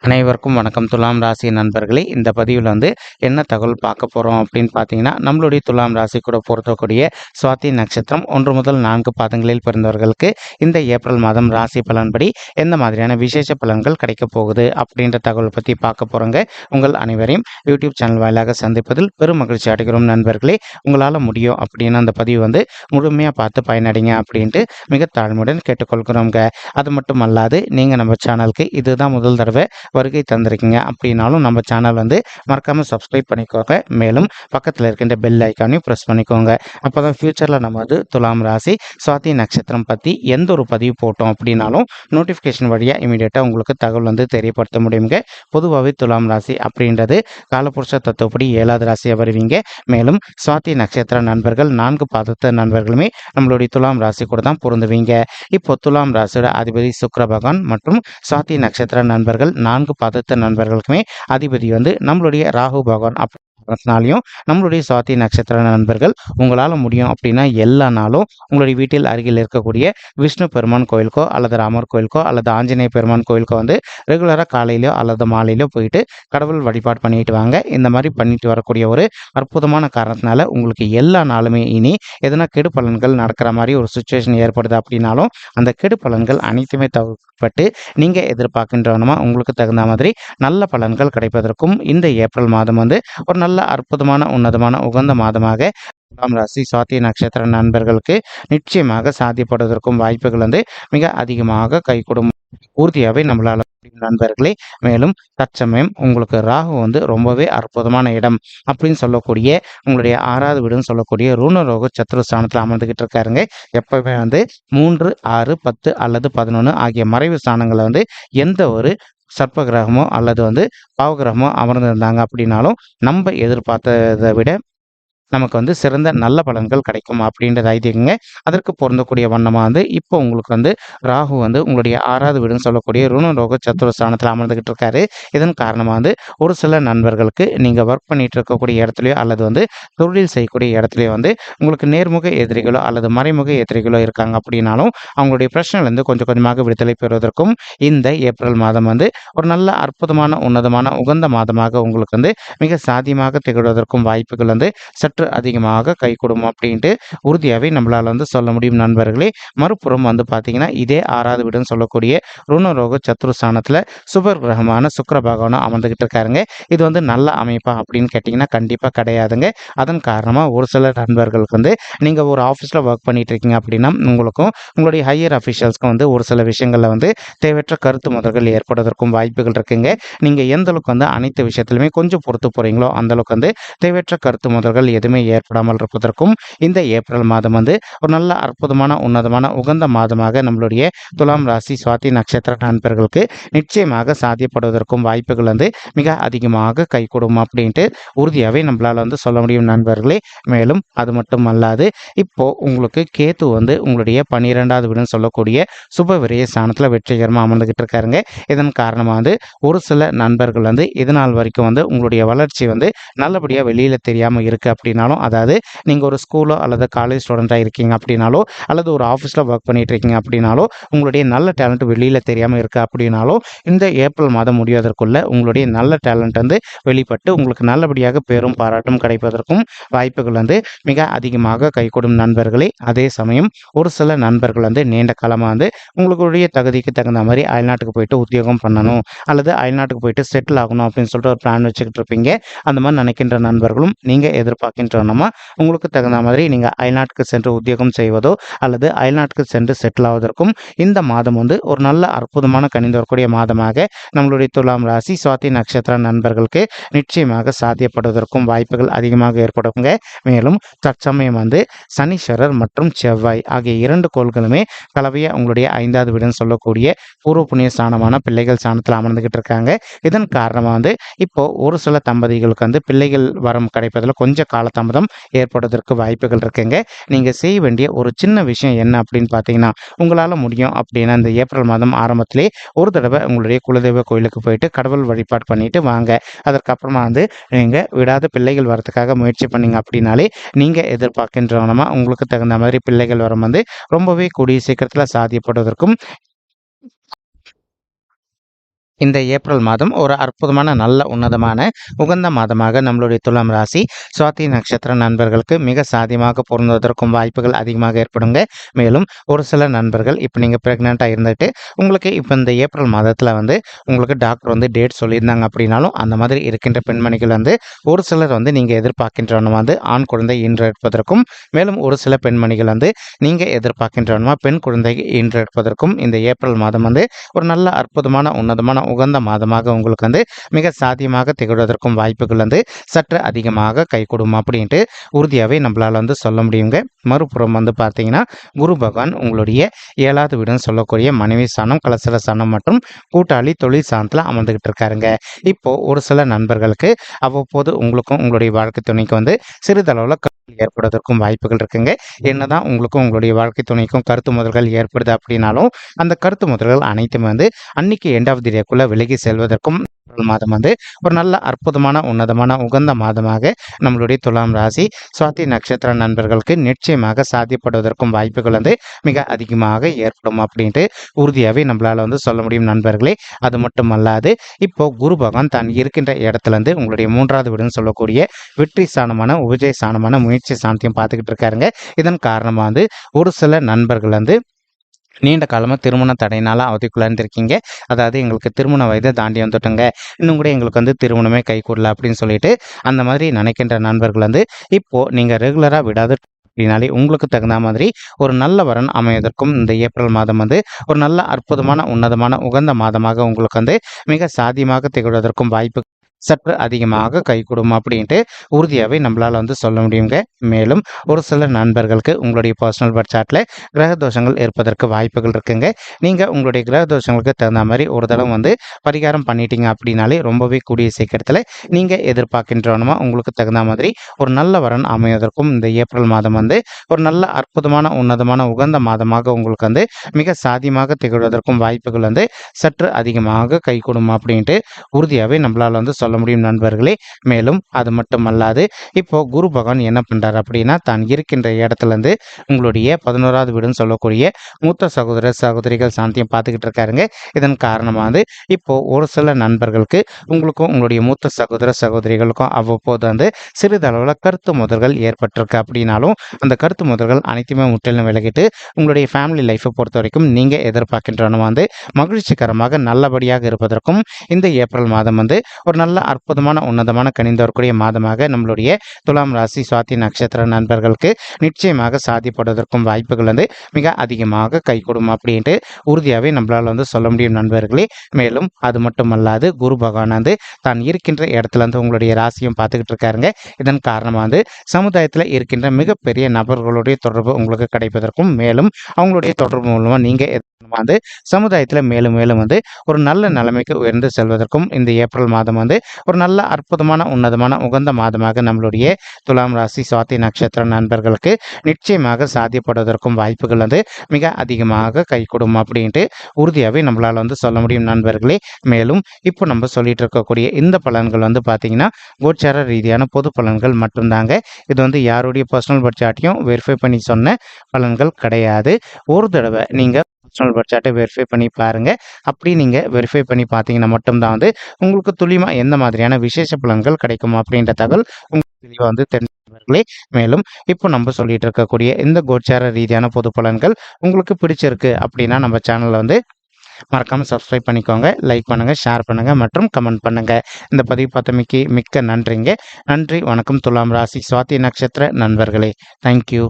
அனைவருக்கும் வணக்கம். துலாம் ராசி நண்பர்களே, இந்த பதிவில் என்ன தகவல் பார்க்க போகிறோம் அப்படின்னு பார்த்தீங்கன்னா, நம்மளுடைய துலாம் ராசி கூட பொருத்தக்கூடிய சுவாதி நட்சத்திரம் 1 முதல் 4 பாதங்களில் பிறந்தவர்களுக்கு இந்த ஏப்ரல் மாதம் ராசி பலன்படி எந்த மாதிரியான விசேஷ பலன்கள் கிடைக்க போகுது அப்படின்ற தகவல் பற்றி பார்க்க போகிறோங்க. உங்கள் அனைவரையும் யூடியூப் சேனல் வாயிலாக சந்திப்பதில் பெரும் மகிழ்ச்சி அடைகிறோம் நண்பர்களே. உங்களால் முடியும் அப்படின்னு அந்த பதிவு முழுமையாக பார்த்து பயனடைங்க அப்படின்ட்டு மிக தாழ்மையுடன் கேட்டுக்கொள்கிறோங்க. அது மட்டும் அல்லாது நீங்கள் நம்ம சேனலுக்கு இதுதான் முதல் தடவை வருகை தந்திருக்கீங்க அப்படின்னாலும் நம்ம சேனல் மறக்காமல் சப்ஸ்கிரைப் பண்ணிக்கோங்க. மேலும் பக்கத்தில் இருக்கின்ற பெல் ஐக்கானையும் ப்ரெஸ் பண்ணிக்கோங்க. அப்போ தான் ஃப்யூச்சரில் நம்ம துலாம் ராசி சுவாதி நட்சத்திரம் பற்றி எந்த ஒரு பதிவு போட்டோம் அப்படின்னாலும் நோட்டிஃபிகேஷன் வழியாக இமீடியட்டாக உங்களுக்கு தகவல் தெரியப்படுத்த முடியுங்க. பொதுவாகவே துலாம் ராசி அப்படின்றது காலபுருஷ தத்துவப்படி 7வது ராசியாக வருவீங்க. மேலும் சுவாதி நட்சத்திர நண்பர்கள் 4 பாதத்த நண்பர்களுமே நம்மளுடைய துலாம் ராசி கூட தான் பொருந்துவீங்க. இப்போ துலாம் ராசியோட அதிபதி சுக்கிர பகவான் மற்றும் சுவாதி நட்சத்திர நண்பர்கள் 4 பாதத்த நண்பர்களுக்குமே அதிபதி நம்மளுடைய ராகு பகவான் அதனாலையும் நம்மளுடைய சுவாதி நட்சத்திர நண்பர்கள் உங்களால் முடியும் அப்படின்னா எல்லா நாளும் உங்களுடைய வீட்டில் அருகில் இருக்கக்கூடிய விஷ்ணு பெருமான் கோயிலுக்கோ அல்லது ராமர் கோயிலுக்கோ அல்லது ஆஞ்சநேய பெருமான் கோயிலுக்கோ ரெகுலராக காலையிலோ அல்லது மாலையிலோ போயிட்டு கடவுள் வழிபாடு பண்ணிட்டு வாங்க. இந்த மாதிரி பண்ணிட்டு வரக்கூடிய ஒரு அற்புதமான காரணத்தினால உங்களுக்கு எல்லா நாளுமே இனி எதனா கெடு பலன்கள் நடக்கிற மாதிரி ஒரு சுச்சுவேஷன் ஏற்படுது அப்படின்னாலும் அந்த கெடு பலன்கள் அனைத்துமே தவிர்க்கப்பட்டு நீங்கள் எதிர்பார்க்கின்றவனமா உங்களுக்கு தகுந்த மாதிரி நல்ல பலன்கள் கிடைப்பதற்கும் இந்த ஏப்ரல் மாதம் ஒரு நல்ல அற்புதமான உன்னதமான உகந்த மாதமாக துலாம் ராசி சுவாதி நட்சத்திர நண்பர்களுக்கு நிச்சயமாக சாத்தியப்படுவதற்கும் வாய்ப்புகள் மிக அதிகமாக கைகூடும் உறுதியாகவே நம்மளால நண்பர்களே. மேலும் தற்சமயம் உங்களுக்கு ராகு ரொம்பவே அற்புதமான இடம் அப்படின்னு சொல்லக்கூடிய உங்களுடைய 6வது வீடுன்னு சொல்லக்கூடிய ருணரோக சத்துருஸ்தானத்தில் அமர்ந்துகிட்டு இருக்காருங்க. எப்பவுமே 3, 6, 10 அல்லது 11 ஆகிய மறைவு ஸ்தானங்களை எந்த ஒரு சர்ப்ப கிரகமோ அல்லது பாவகிரகமோ அமர்ந்திருந்தாங்க அப்படின்னாலும் நம்ம எதிர்பார்த்ததை விட நமக்கு சிறந்த நல்ல பலன்கள் கிடைக்கும் அப்படின்றது ஐதீகங்க. அதற்கு பொருந்தக்கூடிய வண்ணமாக இப்போ உங்களுக்கு ராகு உங்களுடைய 6வது வீடுன்னு சொல்லக்கூடிய ருணரோக சத்துருஸ்தானத்தில் அமர்ந்துகிட்டு இருக்காரு. இதன் காரணமாக ஒரு சில நண்பர்களுக்கு நீங்கள் ஒர்க் பண்ணிட்டு இருக்கக்கூடிய இடத்துலையோ அல்லது தொழில் செய்யக்கூடிய இடத்துலையோ உங்களுக்கு நேர்முக எதிரிகளோ அல்லது மறைமுக எதிரிகளோ இருக்காங்க அப்படின்னாலும் அவங்களுடைய பிரச்சனையிலேருந்து கொஞ்சம் கொஞ்சமாக விடுதலை பெறுவதற்கும் இந்த ஏப்ரல் மாதம் ஒரு நல்ல அற்புதமான உன்னதமான உகந்த மாதமாக உங்களுக்கு மிக சாத்தியமாக திகழ்வதற்கும் வாய்ப்புகள் சற்று அதிகமாக கை கொடுக்கும் அப்படின்ட்டு உறுதியாகவே நம்மளால் சொல்ல முடியும் நண்பர்களே. மறுபுறம் பார்த்தீங்கன்னா இதே 6வது வீடுன்னு சொல்லக்கூடிய ருணரோக சத்துருஸ்தானத்தில் சுபர் கிரகமான சுக்கிர பகவானும் அமர்ந்துகிட்டு இருக்காருங்க. இது நல்ல அமைப்பா அப்படின்னு கேட்டிங்கன்னா கண்டிப்பாக கிடையாதுங்க. அதன் காரணமாக ஒரு சில நண்பர்களுக்கு நீங்கள் ஒரு ஆஃபீஸில் ஒர்க் பண்ணிட்டு இருக்கீங்க அப்படின்னா உங்களுக்கும் உங்களுடைய ஹையர் அஃபிஷியல்ஸ்க்கும் ஒரு சில விஷயங்களில் தேவையற்ற கருத்து முதல்கள் ஏற்படுவதற்கும் வாய்ப்புகள் இருக்குங்க. நீங்கள் எந்த அளவுக்கு அனைத்து விஷயத்திலுமே கொஞ்சம் பொறுத்து போகிறீங்களோ அந்தளவுக்கு தேவையற்ற கருத்து முதல்கள் எதுவுமே ஏற்படாமல் இருப்பதற்கும் இந்த ஏப்ரல் மாதம் ஒரு நல்ல அற்புதமான உன்னதமான உகந்த மாதமாக நம்மளுடைய துலாம் ராசி சுவாதி நட்சத்திர நண்பர்களுக்கு நிச்சயமாக சாத்தியப்படுவதற்கும் வாய்ப்புகள் மிக அதிகமாக கைகூடும் அப்படின்ட்டு உறுதியாகவே நம்மளால் சொல்ல முடியும் நண்பர்களே. மேலும் அது மட்டும் அல்லாது இப்போ உங்களுக்கு கேத்து உங்களுடைய 12வது வீடுன்னு சொல்லக்கூடிய சுப விரய ஸ்தானத்தில் வெற்றிகரமாக அமர்ந்துகிட்டு இருக்காருங்க. இதன் காரணமாக ஒரு சில நண்பர்கள் இதனால் வரைக்கும் உங்களுடைய வளர்ச்சி நல்லபடியாக வெளியில் தெரியாமல் இருக்குது அப்படின்னாலும், அதாவது நீங்கள் ஒரு ஸ்கூலோ அல்லது காலேஜ் ஸ்டூடெண்ட்டாக இருக்கீங்க அப்படின்னாலோ அல்லது ஒரு ஆஃபீஸில் ஒர்க் பண்ணிட்டு இருக்கீங்க அப்படின்னாலோ உங்களுடைய நல்ல டேலண்ட் வெளியில் தெரியாமல் இருக்குது அப்படின்னாலும் இந்த ஏப்ரல் மாதம் முடிவதற்குள்ள உங்களுடைய நல்ல டேலண்ட் வெளிப்பட்டு உங்களுக்கு நல்லபடியாக பேரும் பாராட்டும் கிடைப்பதற்கும் வாய்ப்புகள் மிக அதிகமாக கைகூடும் நண்பர்களே. அதே சமயம் ஒரு சில நண்பர்கள் நீண்ட காலமாக உங்களுடைய தகுதிக்கு தகுந்த மாதிரி அயல்நாட்டுக்கு போயிட்டு உத்தியோகம் பண்ணணும் அல்லது அயல்நாட்டுக்கு போயிட்டு செட்டில் ஆகணும் அப்படின்னு சொல்லிட்டு ஒரு பிளான் வச்சுக்கிட்டு இருப்பீங்க. அந்த மாதிரி நினைக்கின்ற நண்பர்களும் நீங்கள் எதிர்பார்க்கின்றனமா உங்களுக்கு தகுந்த மாதிரி நீங்கள் அயல்நாட்டுக்கு சென்று உத்தியோகம் செய்வதோ அல்லது அயல்நாட்டுக்கு சென்று செட்டில் ஆவதற்கும் இந்த மாதம் ஒரு நல்ல அற்புதமான கணிந்து வரக்கூடிய மாதமாக நம்மளுடைய துலாம் ராசி சுவாதி நட்சத்திர நண்பர்களுக்கு நிச்சயமாக சாத்தியப்படுவதற்கும் வாய்ப்புகள் அதிகமாக ஏற்படுங்க. மேலும் தற்சமயம் சனீஸ்வரர் மற்றும் செவ்வாய் ஆகிய 2 கோள்களுமே கலவையாக உங்களுடைய 5வது வீடுன்னு சொல்லக்கூடிய பூர்வ புண்ணிய ஸ்தானமான பிள்ளைகள் ஸ்தானத்தில் அமர்ந்துகிட்டு இருக்காங்க. இதன் காரணமாக இப்போ ஒரு சில தம்பதிகளுக்கு பிள்ளைகள் வரம் கிடைப்பதில் கொஞ்சம் காலதாமதம் ஏற்படுவதற்கு வாய்ப்புகள் இருக்குங்க. நீங்கள் செய்ய வேண்டிய ஒரு சின்ன விஷயம் என்ன அப்படின்னு பார்த்தீங்கன்னா, உங்களால் முடியும் அப்படின்னா இந்த ஏப்ரல் மாதம் ஆரம்பத்திலே ஒரு தடவை உங்களுடைய குலதெய்வ கோயிலுக்கு போயிட்டு கடவுள் வழிபாடு பண்ணிட்டு வாங்க. அதற்கப்புறமா நீங்கள் விடாத பிள்ளைகள் வரத்துக்காக முயற்சி பண்ணீங்க அப்படின்னாலே நீங்கள் எதிர்பார்க்கின்றவனமா உங்களுக்கு தகுந்த மாதிரி பிள்ளைகள் வரம் ரொம்பவே கூடிய சீக்கிரத்தில் சாத்தியப்படுவதற்கும் இந்த ஏப்ரல் மாதம் ஒரு அற்புதமான நல்ல உன்னதமான உகந்த மாதமாக நம்மளுடைய துலாம் ராசி சுவாதி நட்சத்திர நண்பர்களுக்கு மிக சாதியமாக பொருந்துவதற்கும் வாய்ப்புகள் அதிகமாக ஏற்படுங்க. மேலும் ஒரு சில நண்பர்கள் இப்போ நீங்கள் ப்ரெக்னெண்ட்டாக இருந்துட்டு உங்களுக்கு இப்போ இந்த ஏப்ரல் மாதத்தில் உங்களுக்கு டாக்டர் டேட் சொல்லியிருந்தாங்க அப்படின்னாலும் அந்த மாதிரி இருக்கின்ற பெண்மணிகள் ஒரு சிலர் நீங்கள் எதிர்பார்க்கின்றவனும் ஆண் குழந்தை ஈன்றெடுப்பதற்கும், மேலும் ஒரு சில பெண்மணிகள் நீங்கள் எதிர்பார்க்கின்றவனுமா பெண் குழந்தை ஈன்றெடுப்பதற்கும் இந்த ஏப்ரல் மாதம் ஒரு நல்ல அற்புதமான உன்னதமான உகந்த மாதமாக உங்களுக்கு மிக சாத்தியமாக திகழ்வதற்கும் வாய்ப்புகள் சற்று அதிகமாக கைகூடும் அப்படின்ட்டு உறுதியாகவே நம்மளால் சொல்ல முடியுங்க. மறுபுறம் பார்த்தீங்கன்னா குரு பகவான் உங்களுடைய 7வது வீடுன்னு சொல்லக்கூடிய மனைவி ஸ்தானம், கலசர ஸ்தானம் மற்றும் கூட்டாளி தொழில் ஸ்தானத்தில் அமர்ந்துகிட்டு இருக்காருங்க. இப்போ ஒரு சில நண்பர்களுக்கு அவ்வப்போது உங்களுக்கும் உங்களுடைய வாழ்க்கை துணைக்கு சிறிதளவில் ஏற்படுவதற்கும் வாய்ப்புகள் இருக்குங்க. என்னதான் உங்களுக்கும் உங்களுடைய வாழ்க்கை துணைக்கும் கருத்து முதல்கள் ஏற்படுது அப்படின்னாலும் அந்த கருத்து முதல்கள் அனைத்துமே அன்னைக்கு எண்ட் ஆஃப் தி டேக்குள்ள விலகி செல்வதற்கும் மாதம் ஒரு நல்ல அற்புதமான உன்னதமான உகந்த மாதமாக நம்மளுடைய துலாம் ராசி சுவாதி நட்சத்திர நண்பர்களுக்கு நிச்சயமாக சாத்தியப்படுவதற்கும் வாய்ப்புகள் மிக அதிகமாக ஏற்படும் அப்படின்ட்டு உறுதியாகவே நம்மளால சொல்ல முடியும் நண்பர்களே. அது மட்டும் அல்லாது இப்போ குரு பகவான் தான் இருக்கின்ற இடத்துல உங்களுடைய 3வது வீடுன்னு சொல்லக்கூடிய வெற்றி ஸ்தானமான உபஜய ஸ்தானமான முயற்சி ஸ்தானத்தையும் பார்த்துக்கிட்டு இருக்காருங்க. இதன் காரணமாக ஒரு சில நண்பர்கள் நீண்ட காலமாக திருமண தடையினால் அவதிக்குள்ளாந்துருக்கீங்க. அதாவது எங்களுக்கு திருமண வயதை தாண்டி வந்துட்டோங்க, இன்னும் கூட எங்களுக்கு திருமணமே கைகூடல அப்படின்னு சொல்லிட்டு அந்த மாதிரி நினைக்கின்ற நண்பர்கள் இப்போது நீங்கள் ரெகுலராக விடாது அப்படின்னாலே உங்களுக்கு தகுந்த மாதிரி ஒரு நல்ல வரன் அமைவதற்கும் இந்த ஏப்ரல் மாதம் ஒரு நல்ல அற்புதமான உன்னதமான உகந்த மாதமாக உங்களுக்கு மிக சாத்தியமாக திகழ்வதற்கும் வாய்ப்பு சற்று அதிகமாக கைகூடும் அப்படின்ட்டு உறுதியாகவே நம்மளால் சொல்ல முடியுங்க. மேலும் ஒரு சில நண்பர்களுக்கு உங்களுடைய பர்சனல் பர்த் சார்ட்டில் கிரக தோஷங்கள் இருப்பதற்கு வாய்ப்புகள் இருக்குங்க. நீங்கள் உங்களுடைய கிரக தோஷங்களுக்கு தகுந்த மாதிரி ஒரு தடவை பரிகாரம் பண்ணிட்டீங்க அப்படின்னாலே ரொம்பவே கூடிய சீக்கிரத்தில் நீங்கள் எதிர்பார்க்கின்றவனுமா உங்களுக்கு தகுந்த மாதிரி ஒரு நல்ல வரன் அமைவதற்கும் இந்த ஏப்ரல் மாதம் ஒரு நல்ல அற்புதமான உன்னதமான உகந்த மாதமாக உங்களுக்கு மிக சாதியமாக திகழ்வதற்கும் வாய்ப்புகள் சற்று அதிகமாக கைகூடும் அப்படின்ட்டு உறுதியாகவே நம்மளால் சொல்ல முடியும் நண்பர்களே. மேலும் அது மட்டும் அல்லாது இப்போ குரு பகவான் என்ன பண்றாரு அப்படின்னா தான் இருக்கின்ற இடத்துல உங்களுடைய 11வது வீடுன்னு சொல்லக்கூடிய மூத்த சகோதர சகோதரிகள் சாந்தியம் பார்த்துக்கிட்டு இருக்காருங்க. இதன் காரணமாக இப்போ ஒரு சில நண்பர்களுக்கு உங்களுக்கும் உங்களுடைய மூத்த சகோதர சகோதரிகளுக்கும் அவ்வப்போது சிறிதளவில் கருத்து முதல்கள் ஏற்பட்டிருக்கு அப்படின்னாலும் அந்த கருத்து முதல்கள் அனைத்துமே முற்றிலும் விலகிட்டு உங்களுடைய ஃபேமிலி லைஃப்பை பொறுத்த வரைக்கும் நீங்கள் எதிர்பார்க்கின்றன மகிழ்ச்சிகரமாக நல்லபடியாக இருப்பதற்கும் இந்த ஏப்ரல் மாதம் ஒரு நல்ல அற்புதமான உன்னதமான கணிந்து வரக்கூடிய மாதமாக நம்மளுடைய துலாம் ராசி சுவாதி நட்சத்திர நண்பர்களுக்கு நிச்சயமாக சாதிப்படுவதற்கும் வாய்ப்புகள் மிக அதிகமாக கைகூடும் அப்படின்ட்டு உறுதியாகவே நம்மளால் சொல்ல முடியும் நண்பர்களே. மேலும் அது மட்டும் அல்லாது குரு பகவான் தான் இருக்கின்ற இடத்துல உங்களுடைய ராசியும் பார்த்துக்கிட்டு இருக்காருங்க. இதன் காரணமாக சமுதாயத்தில் இருக்கின்ற மிகப்பெரிய நபர்களுடைய தொடர்பு உங்களுக்கு கிடைப்பதற்கும், மேலும் அவங்களுடைய தொடர்பு மூலமாக நீங்கள் சமுதாயத்தில் மேலும் மேலும் ஒரு நல்ல நிலைமைக்கு உயர்ந்து செல்வதற்கும் இந்த ஏப்ரல் மாதம் ஒரு நல்ல அற்புதமான உன்னதமான உகந்த மாதமாக நம்மளுடைய துலாம் ராசி சுவாதி நட்சத்திர நண்பர்களுக்கு நிச்சயமாக சாத்தியப்படுவதற்கும் வாய்ப்புகள் மிக அதிகமாக கைகூடும் அப்படின்ட்டு உறுதியாகவே நம்மளால் சொல்ல முடியும் நண்பர்களே. மேலும் இப்போ நம்ம சொல்லிட்டு இருக்கக்கூடிய இந்த பலன்கள் பார்த்தீங்கன்னா கோச்சார ரீதியான பொது பலன்கள் மட்டும்தாங்க. இது யாருடைய பர்சனல் பட்ஜெட்டையும் வெரிஃபை பண்ணி சொன்ன பலன்கள் கிடையாது. ஒரு தடவை நீங்கள் பர்சனல் பர்த் சார்ட்டை வெரிஃபை பண்ணி பாருங்கள். அப்படி நீங்கள் வெரிஃபை பண்ணி பார்த்தீங்கன்னா மட்டும்தான் உங்களுக்கு துல்லியமாக எந்த மாதிரியான விசேஷ பலன்கள் கிடைக்கும் அப்படின்ற தகவல் உங்களுக்கு தெளிவாக தெரிஞ்சவர்களே. மேலும் இப்போ நம்ம சொல்லிட்டு இருக்கக்கூடிய இந்த கோச்சார ரீதியான பொது பலன்கள் உங்களுக்கு பிடிச்சிருக்கு அப்படின்னா நம்ம சேனலில் மறக்காமல் சப்ஸ்கிரைப் பண்ணிக்கோங்க, லைக் பண்ணுங்கள், ஷேர் பண்ணுங்கள் மற்றும் கமெண்ட் பண்ணுங்கள். இந்த பதிவு பார்த்தமைக்கு மிக்க நன்றிங்க. நன்றி, வணக்கம் துலாம் ராசி சுவாதி நட்சத்திர நண்பர்களே. தேங்க்யூ.